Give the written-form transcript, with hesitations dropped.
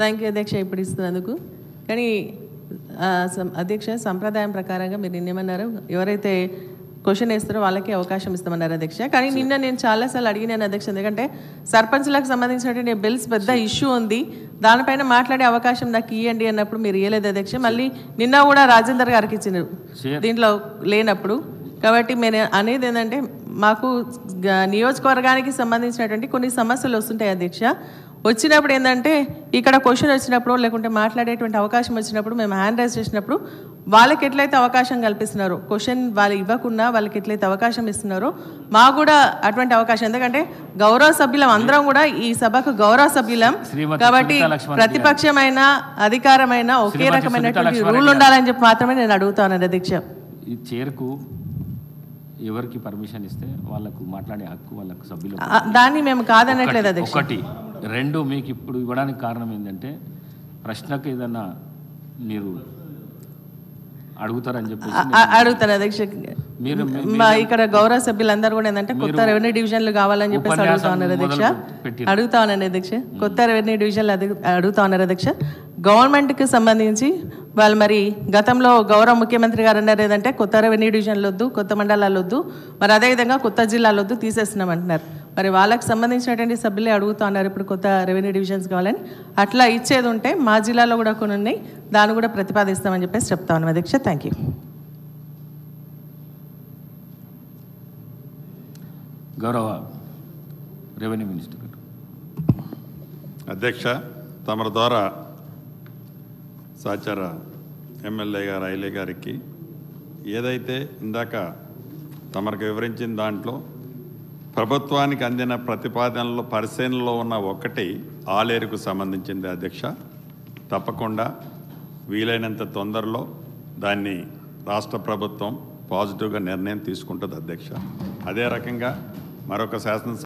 Thank you అధ్యక్ష ఇప్పుడు ఇస్తున్నందుకు. కానీ అధ్యక్ష సంప్రదాయం ప్రకారంగా మీరు నిన్నేమన్నారు, ఎవరైతే క్వశ్చన్ వేస్తారో వాళ్ళకి అవకాశం ఇస్తామన్నారు అధ్యక్ష. కానీ నిన్న నేను చాలాసార్లు అడిగినాను అధ్యక్ష, ఎందుకంటే సర్పంచ్లకు సంబంధించినటువంటి బిల్స్ పెద్ద ఇష్యూ ఉంది, దానిపైన మాట్లాడే అవకాశం నాకు ఇవ్వండి అన్నప్పుడు మీరు ఇవ్వలేదు అధ్యక్ష. మళ్ళీ నిన్న కూడా రాజేందర్ గారికి ఇచ్చినారు దీంట్లో లేనప్పుడు. కాబట్టి నేను అనేది ఏంటంటే మాకు నియోజకవర్గానికి సంబంధించినటువంటి కొన్ని సమస్యలు వస్తుంటాయి అధ్యక్ష. వచ్చినప్పుడు ఏంటంటే ఇక్కడ క్వశ్చన్ వచ్చినప్పుడు లేకుంటే మాట్లాడేటువంటి అవకాశం వచ్చినప్పుడు మేము హ్యాండ్ రైజ్ చేసినప్పుడు వాళ్ళకి ఎట్లయితే అవకాశం కల్పిస్తున్నారో, క్వశ్చన్ వాళ్ళు ఇవ్వకుండా వాళ్ళకి ఎట్లయితే అవకాశం ఇస్తున్నారో మాకు కూడా అటువంటి అవకాశం. ఎందుకంటే గౌరవ సభ్యులం అందరం కూడా ఈ సభకు గౌరవ సభ్యులం కాబట్టి ప్రతిపక్షమైన అధికారమైన ఒకే రకమైనటువంటి రూల్ ఉండాలని చెప్పి మాత్రమే నేను అడుగుతాను అధ్యక్ష. ఈ చైర్కు ఎవరికి పర్మిషన్ ఇస్తే వాళ్ళకు మాట్లాడే హక్కు వాళ్ళకు సభ్యులు, దాన్ని మేము కాదనట్లేదు అధ్యక్ష. ఒకటి. రెండు, మీకు ఇప్పుడు ఇవ్వడానికి కారణం ఏంటంటే ప్రశ్నకు ఏదన్నా మీరు అడుగుతారని చెప్పేసి అడుగుతారు అధ్యక్ష. ఇక్కడ గౌరవ సభ్యులందరూ కూడా ఏంటంటే కొత్త రెవెన్యూ డివిజన్లు కావాలని చెప్పేసి అడుగుతా ఉన్నారు అధ్యక్ష. అడుగుతా ఉన్నాను అధ్యక్ష, కొత్త రెవెన్యూ డివిజన్లు అడుగుతా ఉన్నారు అధ్యక్ష. గవర్నమెంట్కి సంబంధించి వాళ్ళు మరి గతంలో గౌరవ ముఖ్యమంత్రి గారు అన్నారు ఏదంటే కొత్త రెవెన్యూ డివిజన్లు వద్దు, కొత్త మండలాలు వద్దు, మరి అదేవిధంగా కొత్త జిల్లాలు వద్దు, తీసేస్తున్నాం అంటున్నారు. మరి వాళ్ళకి సంబంధించినటువంటి సభ్యులే అడుగుతా ఉన్నారు ఇప్పుడు కొత్త రెవెన్యూ డివిజన్స్ కావాలని. అట్లా ఇచ్చేది ఉంటే మా జిల్లాలో కూడా కొన్ని ఉన్నాయి, దాన్ని కూడా ప్రతిపాదిస్తామని చెప్పేసి చెప్తా ఉన్నాం అధ్యక్ష. Thank you. గౌరవ రెవెన్యూ మినిస్టర్ గారు. అధ్యక్ష, తమ ద్వారా సహచర ఎమ్మెల్యే గారు ఐలే గారికి ఏదైతే ఇందాక తమకు వివరించిన దాంట్లో ప్రభుత్వానికి అందిన ప్రతిపాదనలో పరిశీలనలో ఉన్న ఒకటి ఆలేరుకు సంబంధించింది అధ్యక్ష. తప్పకుండా వీలైనంత తొందరలో దాన్ని రాష్ట్ర ప్రభుత్వం పాజిటివ్గా నిర్ణయం తీసుకుంటుంది అధ్యక్ష. అదే రకంగా మరొక శాసనసభ